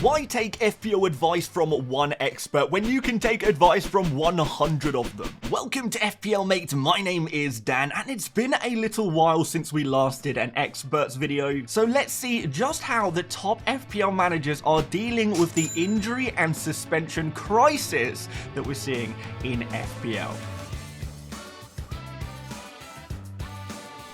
Why take FPL advice from one expert when you can take advice from 100 of them? Welcome to FPL Mate, my name is Dan, and it's been a little while since we last did an experts video, so let's see just how the top FPL managers are dealing with the injury and suspension crisis that we're seeing in FPL.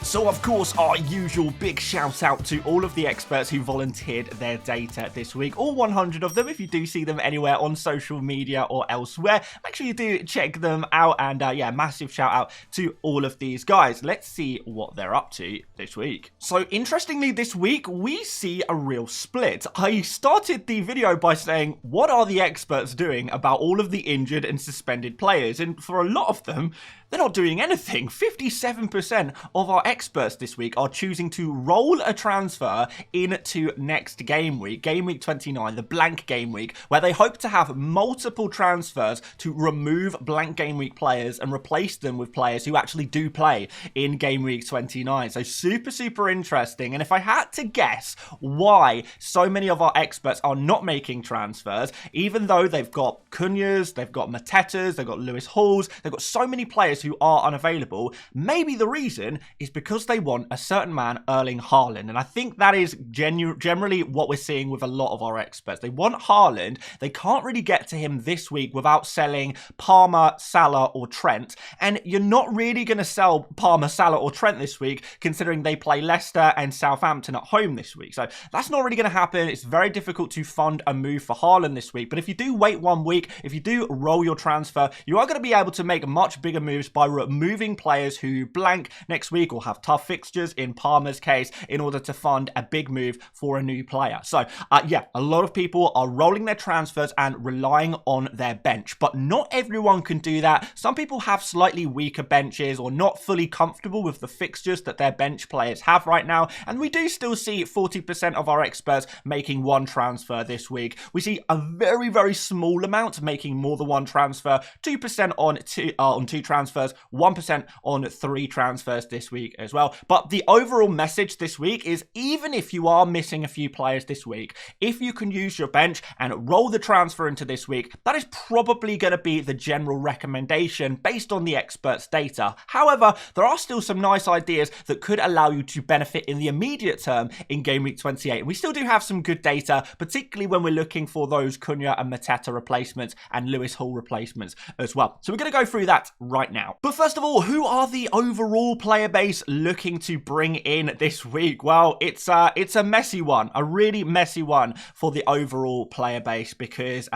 So of course, our usual big shout out to all of the experts who volunteered their data this week, all 100 of them. If you do see them anywhere on social media or elsewhere, make sure you do check them out, and yeah, massive shout out to all of these guys. Let's see what they're up to this week. So interestingly, this week we see a real split. I started the video by saying, what are the experts doing about all of the injured and suspended players? And for a lot of them, they're not doing anything. 57% of our experts this week are choosing to roll a transfer into next game week, game week 29, the blank game week, where they hope to have multiple transfers to remove blank game week players and replace them with players who actually do play in game week 29. So super interesting. And if I had to guess why so many of our experts are not making transfers, even though they've got Cunhas, they've got Matetas, they've got Lewis Halls, they've got so many players who are unavailable, maybe the reason is because they want a certain man, Erling Haaland. And I think that is generally what we're seeing with a lot of our experts. They want Haaland. They can't really get to him this week without selling Palmer, Salah or Trent. And you're not really going to sell Palmer, Salah or Trent this week, considering they play Leicester and Southampton at home this week. So that's not really going to happen. It's very difficult to fund a move for Haaland this week. But if you do wait 1 week, if you do roll your transfer, you are going to be able to make much bigger moves by removing players who blank next week or have tough fixtures in Palmer's case in order to fund a big move for a new player. So yeah, a lot of people are rolling their transfers and relying on their bench, but not everyone can do that. Some people have slightly weaker benches or not fully comfortable with the fixtures that their bench players have right now, and we do still see 40% of our experts making one transfer this week. We see a very small amount making more than one transfer, 2% on two transfers, 1% on 3 transfers this week as well. But the overall message this week is, even if you are missing a few players this week, if you can use your bench and roll the transfer into this week, that is probably going to be the general recommendation based on the experts' data. However, there are still some nice ideas that could allow you to benefit in the immediate term in game week 28. We still do have some good data, particularly when we're looking for those Cunha and Mateta replacements and Lewis Hall replacements as well. So we're going to go through that right now. But first of all, who are the overall player base looking to bring in this week? Well, it's a messy one, a really messy one for the overall player base, because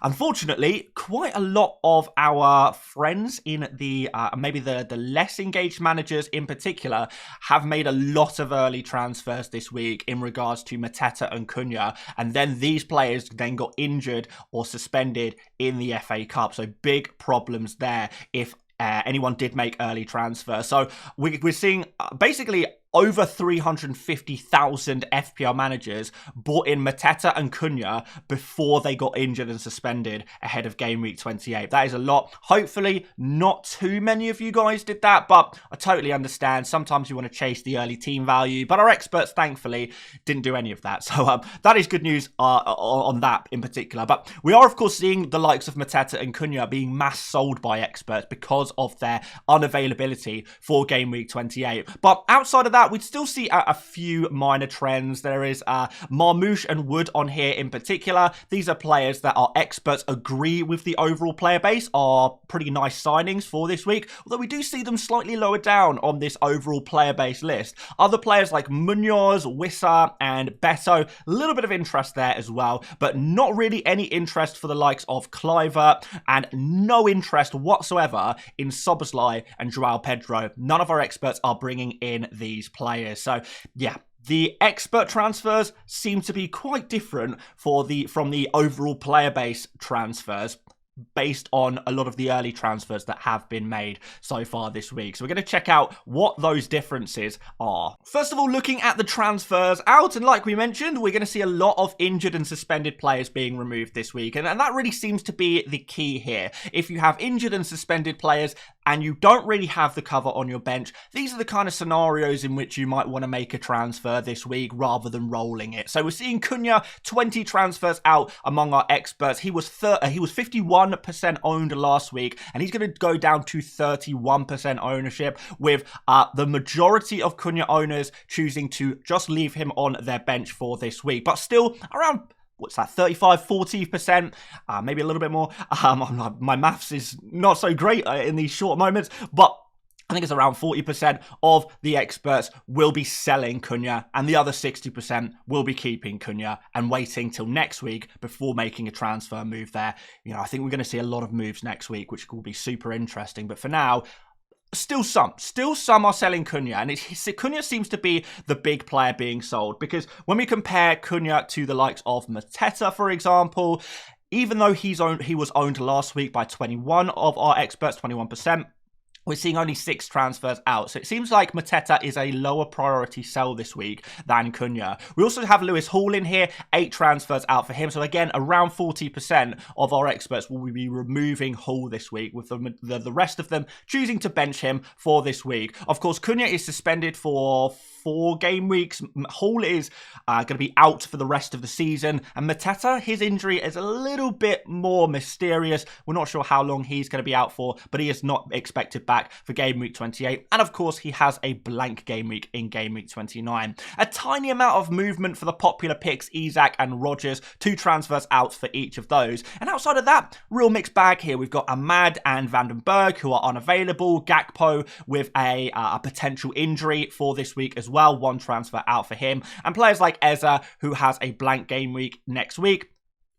unfortunately, quite a lot of our friends in the maybe the less engaged managers in particular have made a lot of early transfers this week in regards to Mateta and Cunha, and then these players then got injured or suspended in the FA Cup. So big problems there if anyone did make early transfer. So we're seeing basically over 350,000 FPL managers bought in Mateta and Cunha before they got injured and suspended ahead of game week 28. That is a lot. Hopefully not too many of you guys did that, but I totally understand. Sometimes you want to chase the early team value, but our experts thankfully didn't do any of that. So that is good news on that in particular. But we are of course seeing the likes of Mateta and Cunha being mass sold by experts because of their unavailability for game week 28. But outside of that, we'd still see a few minor trends. There is Marmoush and Wood on here in particular. These are players that our experts agree with the overall player base are pretty nice signings for this week, although we do see them slightly lower down on this overall player base list. Other players like Munoz, Wissa and Beto, a little bit of interest there as well, but not really any interest for the likes of Cliver, and no interest whatsoever in Szoboszlai and João Pedro. None of our experts are bringing in these players. So yeah, the expert transfers seem to be quite different from the overall player base transfers. based on a lot of the early transfers that have been made so far this week. So we're going to check out what those differences are. First of all, looking at the transfers out, and like we mentioned, we're going to see a lot of injured and suspended players being removed this week, and that really seems to be the key here. If you have injured and suspended players and you don't really have the cover on your bench, these are the kind of scenarios in which you might want to make a transfer this week rather than rolling it. So we're seeing Cunha, 20 transfers out among our experts. He was 51% owned last week, and he's going to go down to 31% ownership, with the majority of Cunha owners choosing to just leave him on their bench for this week. But still, around, what's that, 35-40%, maybe a little bit more. My maths is not so great in these short moments, but I think it's around 40% of the experts will be selling Cunha, and the other 60% will be keeping Cunha and waiting till next week before making a transfer move there. You know, I think we're going to see a lot of moves next week, which will be super interesting. But for now, still some are selling Cunha, and Cunha seems to be the big player being sold, because when we compare Cunha to the likes of Mateta, for example, even though he was owned last week by 21 of our experts, 21%, we're seeing only 6 transfers out. So it seems like Mateta is a lower priority sell this week than Cunha. We also have Lewis Hall in here, 8 transfers out for him. So again, around 40% of our experts will be removing Hall this week, with the rest of them choosing to bench him for this week. Of course, Cunha is suspended for 4 game weeks. Hall is going to be out for the rest of the season. And Mateta, his injury is a little bit more mysterious. We're not sure how long he's going to be out for, but he is not expected back for game week 28. And of course, he has a blank game week in game week 29. A tiny amount of movement for the popular picks, Isak and Rodgers, 2 transfers out for each of those. And outside of that, real mixed bag here. We've got Ahmad and Vandenberg, who are unavailable. Gakpo with a potential injury for this week as well. 1 transfer out for him. And players like Eza, who has a blank game week next week.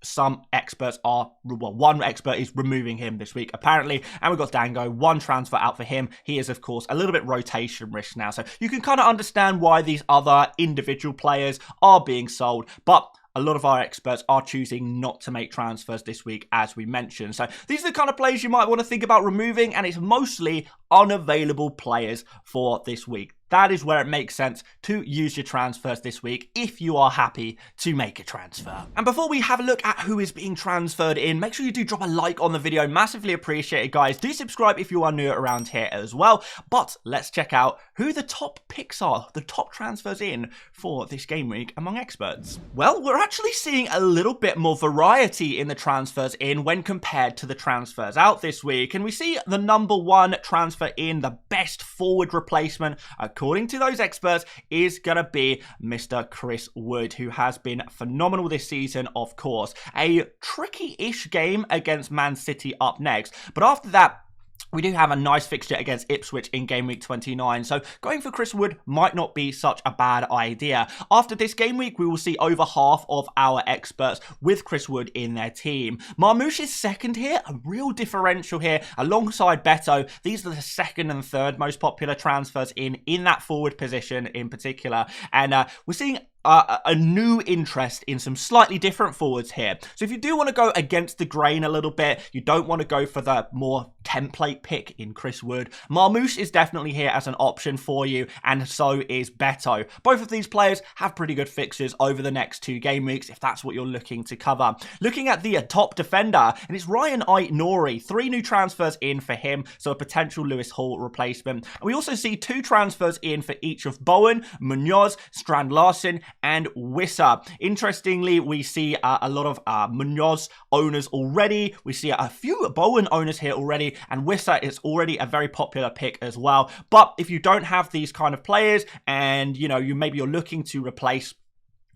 Some experts are, well, one expert is removing him this week, apparently. And we've got Dango, 1 transfer out for him. He is, of course, a little bit rotation risk now. So you can kind of understand why these other individual players are being sold. But a lot of our experts are choosing not to make transfers this week, as we mentioned. So these are the kind of players you might want to think about removing, and it's mostly unavailable players for this week. That is where it makes sense to use your transfers this week if you are happy to make a transfer. And before we have a look at who is being transferred in, make sure you do drop a like on the video. Massively appreciate it, guys. Do subscribe if you are new around here as well. But let's check out who the top picks are, the top transfers in for this game week among experts. Well, we're actually seeing a little bit more variety in the transfers in when compared to the transfers out this week. And we see the number 1 transfer in, the best forward replacement, according to those experts, is going to be Mr. Chris Wood, who has been phenomenal this season, of course. A tricky-ish game against Man City up next. But after that, we do have a nice fixture against Ipswich in game week 29, so going for Chris Wood might not be such a bad idea. After this game week, we will see over half of our experts with Chris Wood in their team. Marmoush is second here, a real differential here, alongside Beto. These are the second and third most popular transfers in that forward position in particular, and we're seeing a new interest in some slightly different forwards here. So if you do want to go against the grain a little bit, you don't want to go for the more template pick in Chris Wood, Marmoush is definitely here as an option for you, and so is Beto. Both of these players have pretty good fixtures over the next 2 game weeks if that's what you're looking to cover. Looking at the top defender, and it's Ryan Ait-Nouri, 3 new transfers in for him, so a potential Lewis Hall replacement. And we also see 2 transfers in for each of Bowen, Munoz, Strand Larsen, and Wissa. Interestingly, we see a lot of Munoz owners already. We see a few Bowen owners here already, and Wissa is already a very popular pick as well. But if you don't have these kind of players, and maybe you're looking to replace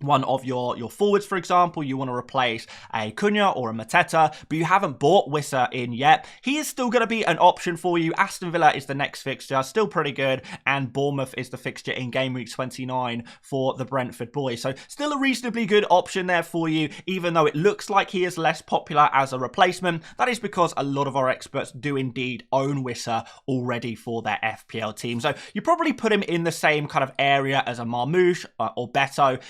one of your forwards, for example, you want to replace a Cunha or a Mateta, but you haven't bought Wissa in yet, he is still going to be an option for you. Aston Villa is the next fixture, still pretty good, and Bournemouth is the fixture in game week 29 for the Brentford boys. So still a reasonably good option there for you, even though it looks like he is less popular as a replacement. That is because a lot of our experts do indeed own Wissa already for their FPL team. So you probably put him in the same kind of area as a Marmoush or Beto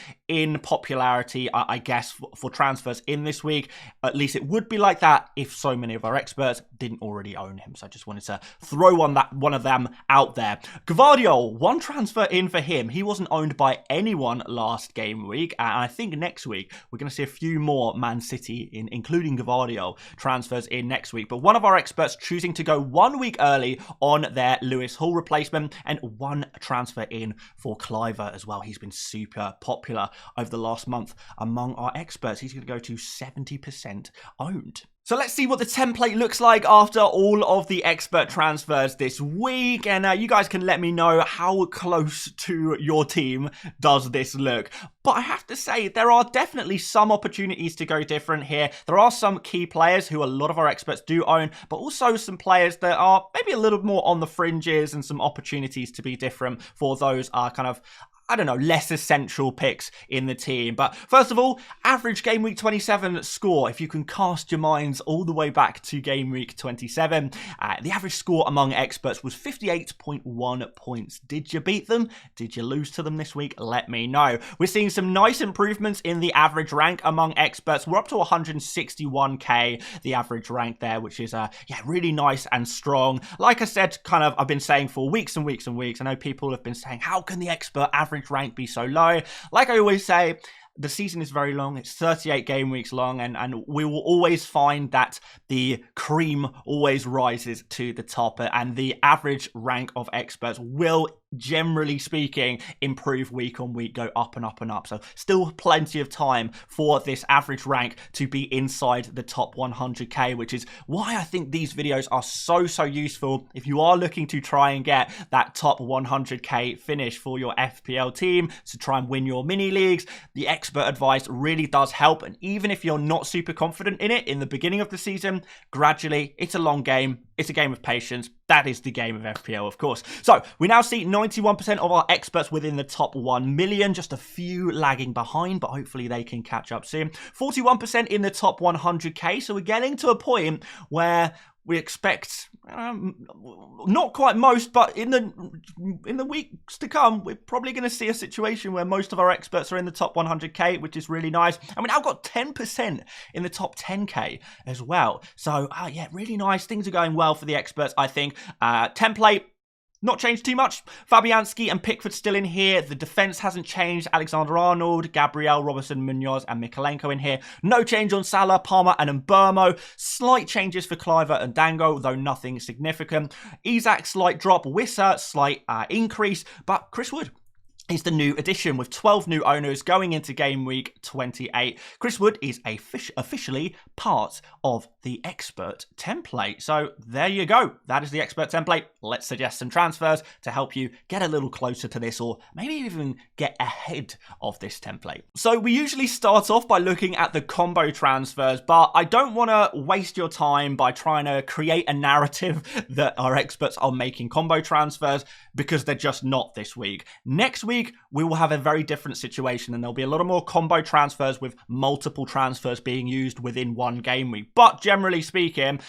in popularity, I guess, for transfers in this week. At least it would be like that if so many of our experts didn't already own him. So I just wanted to throw one of them out there. Gvardiol, one transfer in for him. He wasn't owned by anyone last game week, and I think next week we're going to see a few more Man City, including Gvardiol, transfers in next week. But one of our experts choosing to go 1 week early on their Lewis Hall replacement, and one transfer in for Cliver as well. He's been super popular over the last month among our experts. He's going to go to 70% owned. So let's see what the template looks like after all of the expert transfers this week. And you guys can let me know how close to your team does this look. But I have to say, there are definitely some opportunities to go different here. There are some key players who a lot of our experts do own, but also some players that are maybe a little more on the fringes, and some opportunities to be different for those are kind of, I don't know, less essential picks in the team. But first of all, average game week 27 score. If you can cast your minds all the way back to game week 27, the average score among experts was 58.1 points. Did you beat them? Did you lose to them this week? Let me know. We're seeing some nice improvements in the average rank among experts. We're up to 161k, the average rank there, which is really nice and strong. Like I said, I've been saying for weeks and weeks and weeks. I know people have been saying, how can the expert average rank be so low? Like I always say, the season is very long. It's 38 game weeks long, and we will always find that the cream always rises to the top, and the average rank of experts will, generally speaking, improve week on week, go up and up and up. So still plenty of time for this average rank to be inside the top 100k, which is why I think these videos are so useful if you are looking to try and get that top 100k finish for your FPL team, to try and win your mini leagues. The expert advice really does help, and even if you're not super confident in it in the beginning of the season, gradually, it's a long game. It's a game of patience. That is the game of FPL, of course. So we now see 91% of our experts within the top 1 million, just a few lagging behind, but hopefully they can catch up soon. 41% in the top 100k, so we're getting to a point where we expect, not quite most, but in the weeks to come, we're probably going to see a situation where most of our experts are in the top 100k, which is really nice. And we now got 10% in the top 10k as well. So, yeah, really nice. Things are going well for the experts, I think. Template, not changed too much. Fabianski and Pickford still in here. The defense hasn't changed. Alexander-Arnold, Gabriel, Robertson, Munoz, and Mikolenko in here. No change on Salah, Palmer, and Mbermo. Slight changes for Cliver and Dango, though nothing significant. Isak, slight drop. Wissa, slight increase. But Chris Wood is the new addition, with 12 new owners going into game week 28. Chris Wood is officially part of the expert template. So there you go. That is the expert template. Let's suggest some transfers to help you get a little closer to this, or maybe even get ahead of this template. So we usually start off by looking at the combo transfers, but I don't want to waste your time by trying to create a narrative that our experts are making combo transfers, because they're just not this week. Next week, we will have a very different situation, and there'll be a lot of more combo transfers with multiple transfers being used within one game week. But generally speaking,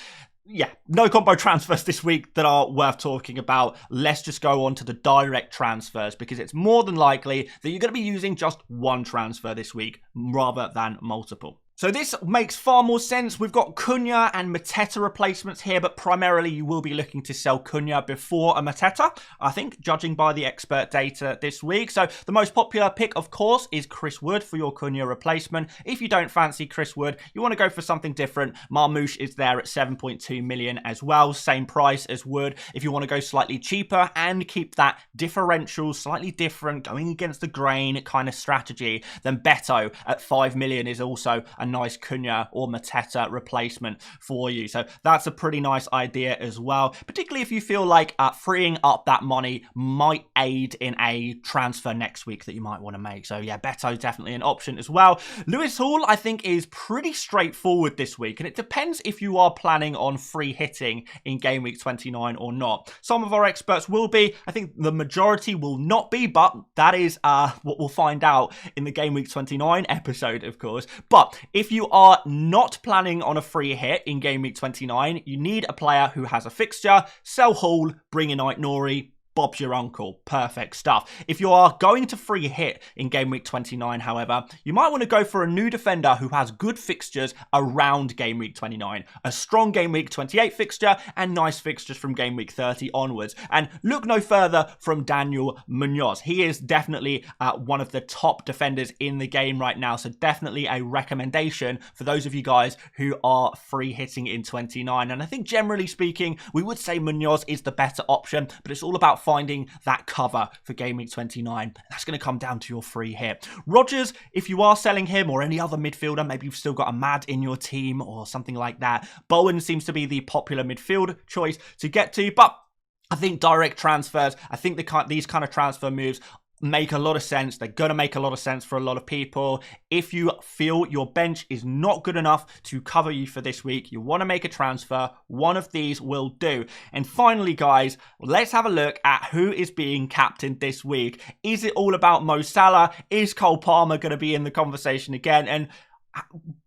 yeah, no combo transfers this week that are worth talking about. Let's just go on to the direct transfers, because it's more than likely that you're going to be using just one transfer this week rather than multiple. So this makes far more sense. We've got Cunha and Mateta replacements here, but primarily you will be looking to sell Cunha before a Mateta, I think, judging by the expert data this week. So the most popular pick, of course, is Chris Wood for your Cunha replacement. If you don't fancy Chris Wood, you want to go for something different, Marmoush is there at 7.2 million as well, same price as Wood. If you want to go slightly cheaper and keep that differential slightly different, going against the grain kind of strategy, then Beto at 5 million is also a nice Cunha or Mateta replacement for you. So that's a pretty nice idea as well, particularly if you feel like freeing up that money might aid in a transfer next week that you might want to make. So yeah, Beto is definitely an option as well. Lewis Hall, I think, is pretty straightforward this week, and it depends if you are planning on free hitting in game week 29 or not. Some of our experts will be. I think the majority will not be, but that is what we'll find out in the game week 29 episode, of course. But if you are not planning on a free hit in game week 29, you need a player who has a fixture. Sell Hall, bring in Ait Nori. Bob's your uncle. Perfect stuff. If you are going to free hit in Game Week 29, however, you might want to go for a new defender who has good fixtures around Game Week 29. A strong Game Week 28 fixture and nice fixtures from Game Week 30 onwards. And look no further from Daniel Munoz. He is definitely one of the top defenders in the game right now. So definitely a recommendation for those of you guys who are free hitting in 29. And I think generally speaking, we would say Munoz is the better option, but it's all about finding that cover for Game Week 29. That's going to come down to your free hit. Rodgers, if you are selling him or any other midfielder, maybe you've still got a Mad in your team or something like that. Bowen seems to be the popular midfield choice to get to, but I think direct transfers, I think these kind of transfer moves make a lot of sense. They're going to make a lot of sense for a lot of people. If you feel your bench is not good enough to cover you for this week, you want to make a transfer, one of these will do. And finally, guys, let's have a look at who is being captained this week. Is it all about Mo Salah? Is Cole Palmer going to be in the conversation again? And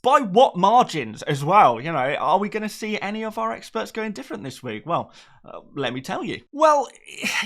by what margins as well? You know, are we going to see any of our experts going different this week? Well, let me tell you. Well,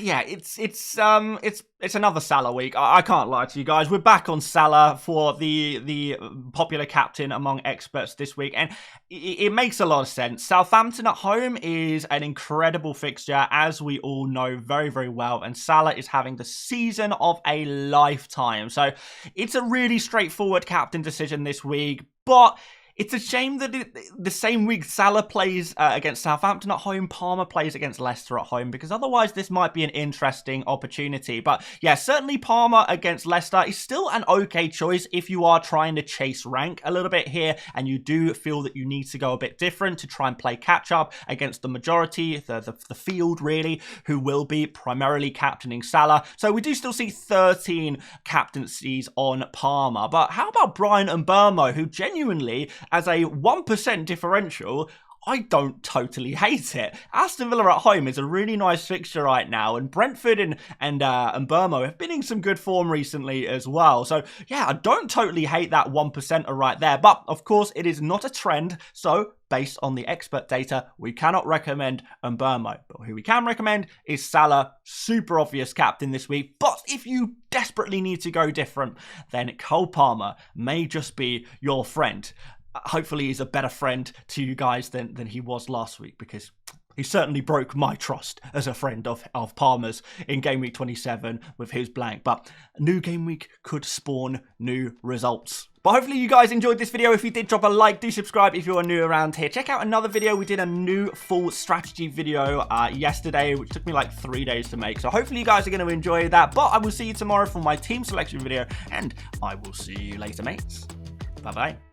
yeah, it's another Salah week. I can't lie to you guys. We're back on Salah for the popular captain among experts this week, and it makes a lot of sense. Southampton at home is an incredible fixture, as we all know very, very well, and Salah is having the season of a lifetime. So it's a really straightforward captain decision this week, but it's a shame that the same week Salah plays against Southampton at home, Palmer plays against Leicester at home, because otherwise this might be an interesting opportunity. But yeah, certainly Palmer against Leicester is still an okay choice if you are trying to chase rank a little bit here and you do feel that you need to go a bit different to try and play catch up against the majority, the field really, who will be primarily captaining Salah. So we do still see 13 captaincies on Palmer. But how about Brian Mbeumo, who genuinely, as a 1% differential, I don't totally hate it. Aston Villa at home is a really nice fixture right now, and Brentford and Mbeumo have been in some good form recently as well. So yeah, I don't totally hate that 1% right there, but of course it is not a trend, so based on the expert data, we cannot recommend Mbeumo. But who we can recommend is Salah, super obvious captain this week. But if you desperately need to go different, then Cole Palmer may just be your friend. Hopefully he's a better friend to you guys than he was last week, because he certainly broke my trust as a friend of Palmer's in Game Week 27 with his blank. But a new Game Week could spawn new results. But hopefully you guys enjoyed this video. If you did, drop a like, do subscribe if you're new around here. Check out another video. We did a new full strategy video yesterday, which took me like 3 days to make. So hopefully you guys are going to enjoy that. But I will see you tomorrow for my team selection video, and I will see you later, mates. Bye-bye.